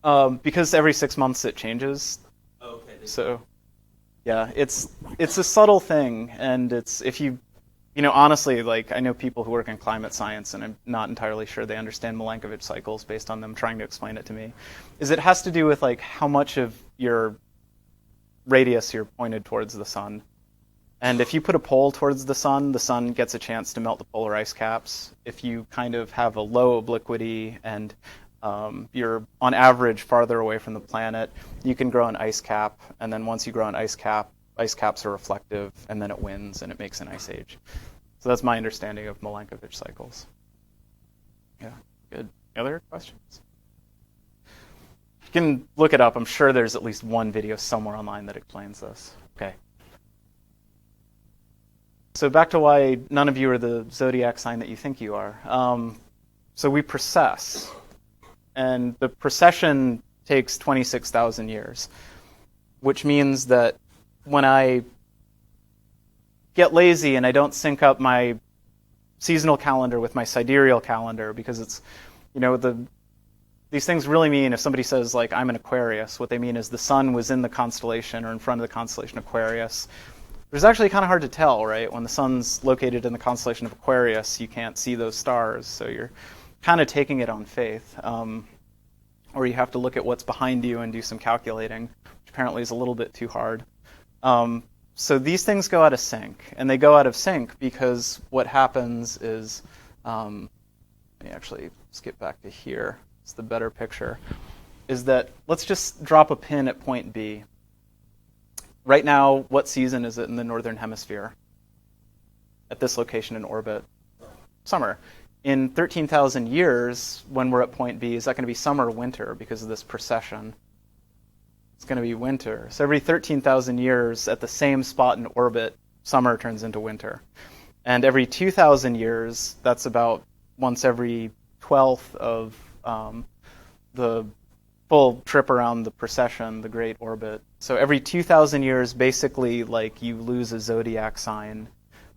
Because every 6 months it changes. Oh, okay. So, yeah, it's a subtle thing, and it's if you honestly, like I know people who work in climate science, and I'm not entirely sure they understand Milankovitch cycles based on them trying to explain it to me. It has to do with like how much of your radius you're pointed towards the sun. And if you put a pole towards the sun gets a chance to melt the polar ice caps. If you kind of have a low obliquity and you're on average farther away from the planet, you can grow an ice cap, and then once you grow an ice caps are reflective, and then it wins and it makes an ice age. So that's my understanding of Milankovitch cycles. Yeah, good. Other questions? You can look it up. I'm sure there's at least one video somewhere online that explains this. Okay. So back to why none of you are the zodiac sign that you think you are. So we precess, and the precession takes 26,000 years, which means that when I get lazy and I don't sync up my seasonal calendar with my sidereal calendar, because it's, these things really mean, if somebody says, like, I'm an Aquarius, what they mean is the sun was in the constellation or in front of the constellation Aquarius. It's actually kind of hard to tell, right? When the sun's located in the constellation of Aquarius, you can't see those stars, so you're kind of taking it on faith. Or you have to look at what's behind you and do some calculating, which apparently is a little bit too hard. So these things go out of sync, and they go out of sync because what happens is, let me actually skip back to here. It's the better picture, is that let's just drop a pin at point B. Right now, what season is it in the northern hemisphere? At this location in orbit? Summer. In 13,000 years, when we're at point B, is that going to be summer or winter because of this precession? It's going to be winter. So every 13,000 years, at the same spot in orbit, summer turns into winter. And every 2,000 years, that's about once every 12th of the full trip around the precession, the great orbit. So every 2,000 years, basically, like, you lose a zodiac sign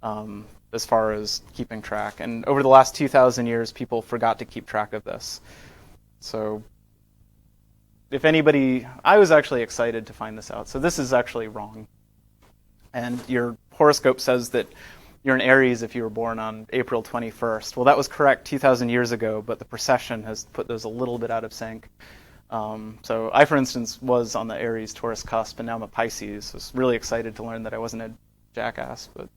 as far as keeping track. And over the last 2,000 years, people forgot to keep track of this. So if anybody, I was actually excited to find this out. So this is actually wrong. And your horoscope says that you're an Aries if you were born on April 21st. Well, that was correct 2,000 years ago, but the precession has put those a little bit out of sync. So I, for instance, was on the Aries-Taurus cusp, and now I'm a Pisces. I was really excited to learn that I wasn't a jackass. But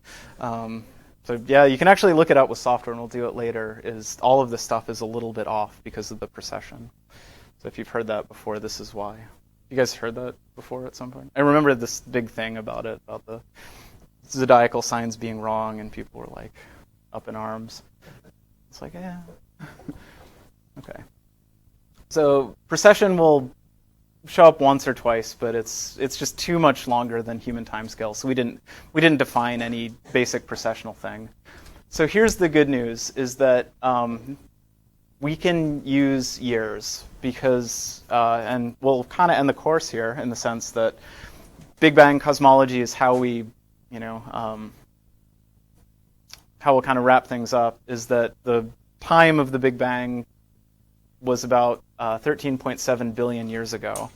so yeah, you can actually look it up with software, and we'll do it later. Is all of this stuff is a little bit off because of the precession. So if you've heard that before, this is why. You guys heard that before at some point? I remember this big thing about it, about the zodiacal signs being wrong, and people were like up in arms. It's like, yeah. Okay. So precession will show up once or twice, but it's just too much longer than human timescale. So we didn't define any basic precessional thing. So here's the good news: is that we can use years because, and we'll kind of end the course here in the sense that Big Bang cosmology is how we, how we'll kind of wrap things up. Is that the time of the Big Bang was about 13.7 billion years ago.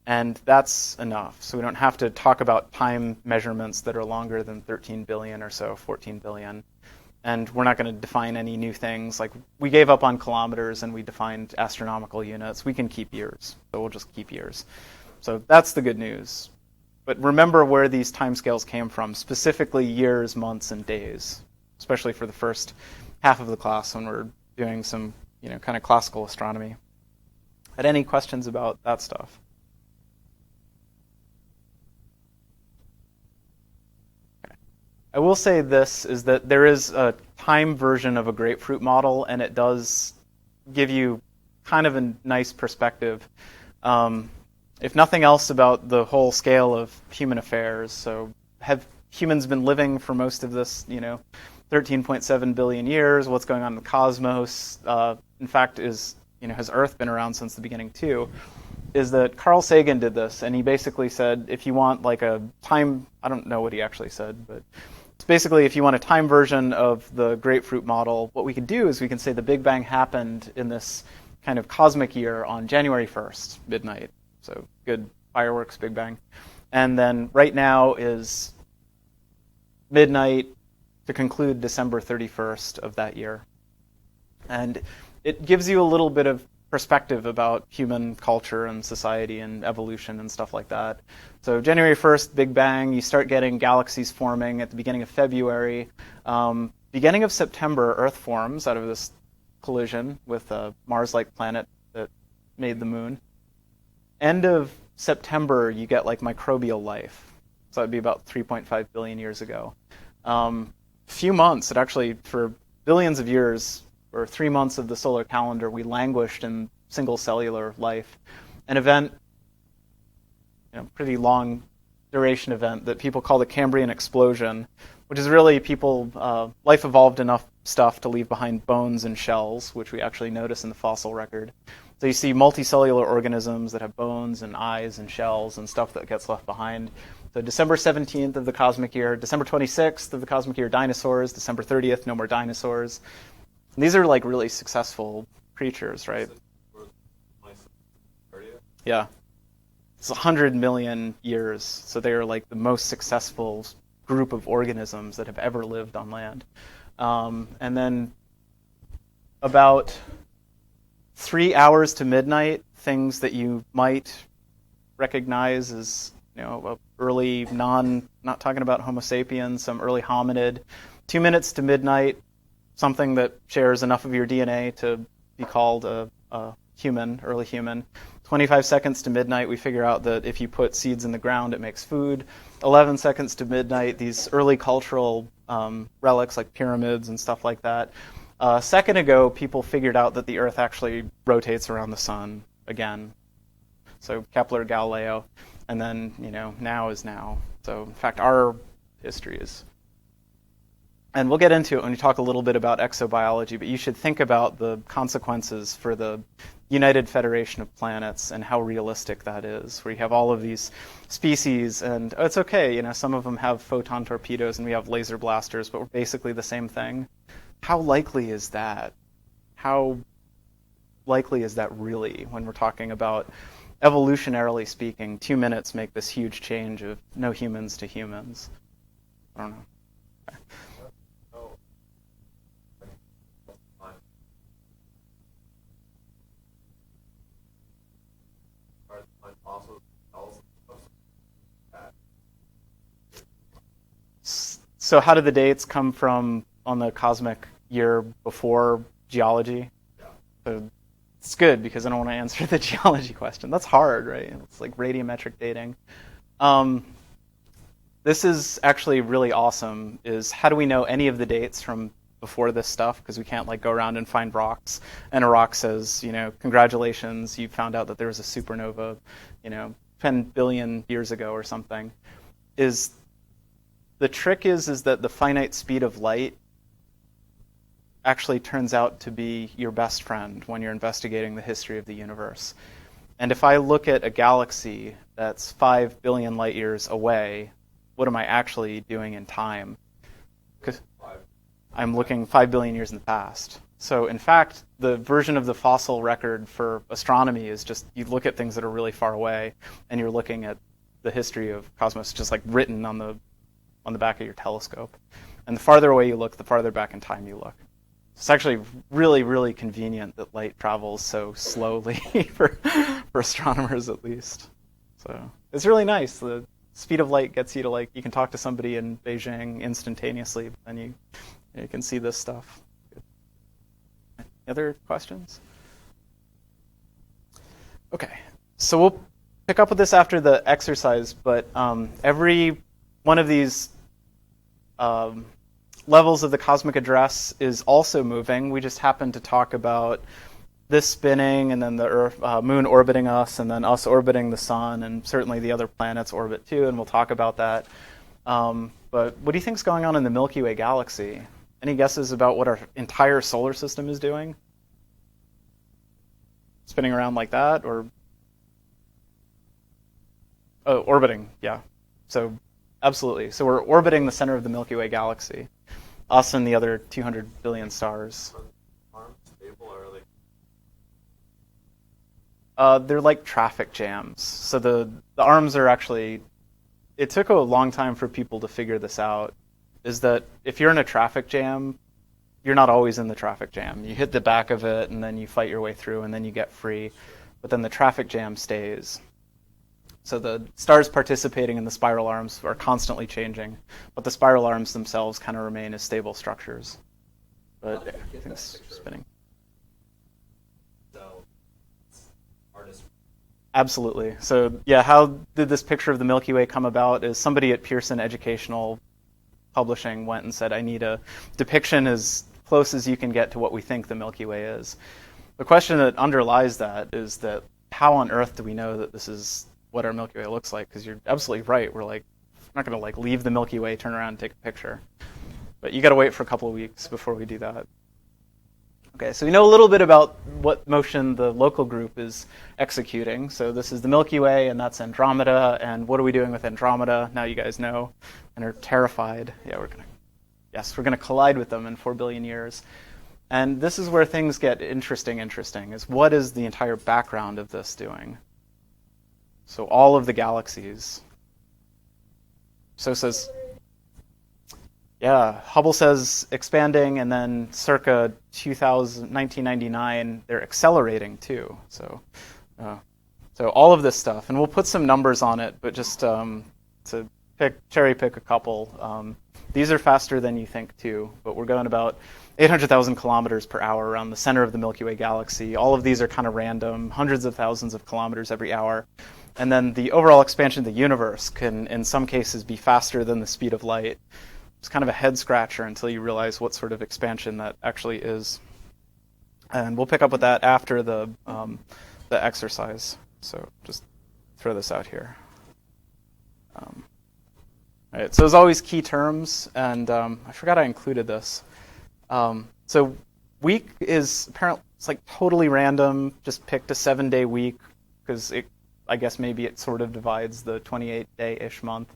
And that's enough. So we don't have to talk about time measurements that are longer than 13 billion or so, 14 billion. And we're not going to define any new things. Like, we gave up on kilometers and we defined astronomical units. We can keep years, so we'll just keep years. So that's the good news. But remember where these timescales came from, specifically years, months, and days, especially for the first half of the class when we're doing some kind of classical astronomy. Had any questions about that stuff? Okay. I will say this, is that there is a time version of a grapefruit model, and it does give you kind of a nice perspective, if nothing else, about the whole scale of human affairs. So have humans been living for most of this, 13.7 billion years? What's going on in the cosmos? In fact, has Earth been around since the beginning too? Is that Carl Sagan did this, and he basically said, if you want like a time, I don't know what he actually said, but it's basically, if you want a time version of the grapefruit model, what we could do is we can say the Big Bang happened in this kind of cosmic year on January 1st, midnight. So good fireworks, Big Bang. And then right now is midnight to conclude December 31st of that year. And it gives you a little bit of perspective about human culture and society and evolution and stuff like that. So January 1st, Big Bang, you start getting galaxies forming at the beginning of February. Beginning of September, Earth forms out of this collision with a Mars-like planet that made the moon. End of September, you get like microbial life. So that'd be about 3.5 billion years ago. Few months, it actually, for billions of years, or 3 months of the solar calendar, we languished in single cellular life. An event, pretty long duration event that people call the Cambrian Explosion, which is really life evolved enough stuff to leave behind bones and shells, which we actually notice in the fossil record. So you see multicellular organisms that have bones and eyes and shells and stuff that gets left behind. So December 17th of the cosmic year, December 26th of the cosmic year, dinosaurs. December 30th, no more dinosaurs. And these are like really successful creatures, right? Yeah. It's 100 million years. So they are like the most successful group of organisms that have ever lived on land. And then about 3 hours to midnight, things that you might recognize as early not talking about Homo sapiens, some early hominid. 2 minutes to midnight, something that shares enough of your DNA to be called a human, early human. 25 seconds to midnight, we figure out that if you put seeds in the ground, it makes food. 11 seconds to midnight, these early cultural relics like pyramids and stuff like that. A second ago, people figured out that the Earth actually rotates around the sun again. So Kepler, Galileo, and then, now is now. So in fact, our history is... And we'll get into it when we talk a little bit about exobiology, but you should think about the consequences for the United Federation of Planets and how realistic that is, where you have all of these species, and it's okay, some of them have photon torpedoes and we have laser blasters, but we're basically the same thing. How likely is that? How likely is that really when we're talking about, evolutionarily speaking, 2 minutes make this huge change of no humans to humans? I don't know. Okay. So how do the dates come from on the cosmic year before geology? Yeah. So it's good because I don't want to answer the geology question. That's hard, right? It's like radiometric dating. This is actually really awesome, is how do we know any of the dates from before this stuff? Because we can't go around and find rocks. And a rock says, congratulations, you found out that there was a supernova, 10 billion years ago or something. The trick is that the finite speed of light actually turns out to be your best friend when you're investigating the history of the universe. And if I look at a galaxy that's 5 billion light years away, what am I actually doing in time? Because I'm looking 5 billion years in the past. So in fact, the version of the fossil record for astronomy is just you look at things that are really far away and you're looking at the history of cosmos just written on the back of your telescope. And the farther away you look, the farther back in time you look. It's actually really, really convenient that light travels so slowly for astronomers at least. So it's really nice. The speed of light gets you to you can talk to somebody in Beijing instantaneously, and you can see this stuff. Any other questions? Okay, so we'll pick up with this after the exercise, but every one of these levels of the cosmic address is also moving. We just happen to talk about this spinning, and then the Earth, moon orbiting us, and then us orbiting the sun, and certainly the other planets orbit too, and we'll talk about that. But what do you think's going on in the Milky Way Galaxy? Any guesses about what our entire solar system is doing? Spinning around like that, or orbiting? Yeah. So absolutely. So we're orbiting the center of the Milky Way Galaxy, us and the other 200 billion stars. Aren't stable, or They're like traffic jams. So the arms are actually, it took a long time for people to figure this out, is that if you're in a traffic jam, you're not always in the traffic jam. You hit the back of it, and then you fight your way through, and then you get free. But then the traffic jam stays. So the stars participating in the spiral arms are constantly changing, but the spiral arms themselves kind of remain as stable structures. But everything's spinning. So, artists. Absolutely. So yeah, how did this picture of the Milky Way come about? Is somebody at Pearson Educational Publishing went and said, I need a depiction as close as you can get to what we think the Milky Way is. The question that underlies that is that how on earth do we know that this is what our Milky Way looks like? Because you're absolutely right. We're not going to leave the Milky Way, turn around, and take a picture. But you got to wait for a couple of weeks before we do that. Okay, so we know a little bit about what motion the local group is executing. So this is the Milky Way, and that's Andromeda. And what are we doing with Andromeda? Now you guys know and are terrified. Yeah, we're going to collide with them in 4 billion years. And this is where things get interesting, is what is the entire background of this doing? So all of the galaxies. So says, yeah, Hubble says expanding, and then circa 1999, they're accelerating too. So all of this stuff, and we'll put some numbers on it, but just to cherry pick a couple. These are faster than you think too, but we're going about 800,000 kilometers per hour around the center of the Milky Way Galaxy. All of these are kind of random, hundreds of thousands of kilometers every hour. And then the overall expansion of the universe can, in some cases, be faster than the speed of light. It's kind of a head scratcher until you realize what sort of expansion that actually is. And we'll pick up with that after the exercise. So just throw this out here. All right, so as always, key terms, and I forgot I included this. So week is apparently, it's like totally random, just picked a 7-day week, because I guess maybe it sort of divides the 28-day-ish month.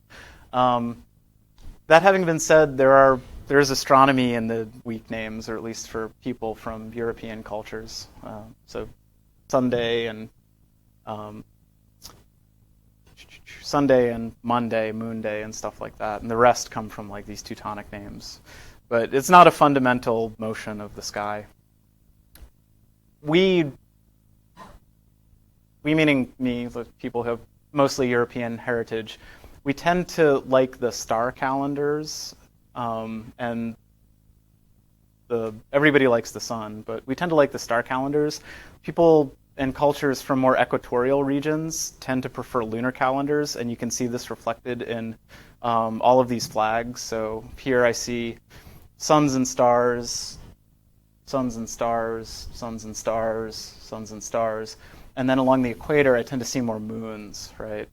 That having been said, there is astronomy in the week names, or at least for people from European cultures. So Sunday and Monday, Moon Day, and stuff like that. And the rest come from like these Teutonic names. But it's not a fundamental motion of the sky. We meaning me, the people who have mostly European heritage, we tend to like the star calendars, and everybody likes the sun, but we tend to like the star calendars. People and cultures from more equatorial regions tend to prefer lunar calendars, and you can see this reflected in all of these flags. So here I see suns and stars, suns and stars, suns and stars, suns and stars. And then along the equator, I tend to see more moons, right?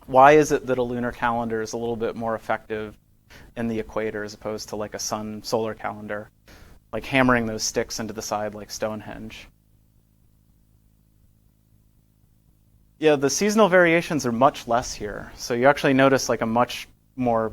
Why is it that a lunar calendar is a little bit more effective in the equator as opposed to like a sun-solar calendar, like hammering those sticks into the side like Stonehenge? Yeah, the seasonal variations are much less here. So you actually notice like a much more,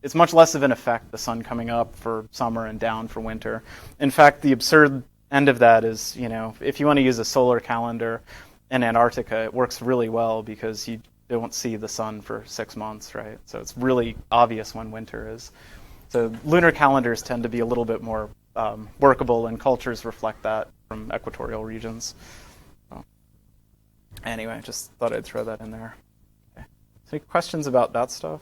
it's much less of an effect, the sun coming up for summer and down for winter. In fact, the absurd end of that is, if you want to use a solar calendar in Antarctica, it works really well because you don't see the sun for 6 months, right? So it's really obvious when winter is. So lunar calendars tend to be a little bit more workable, and cultures reflect that from equatorial regions. So, anyway, just thought I'd throw that in there. Okay. So any questions about that stuff?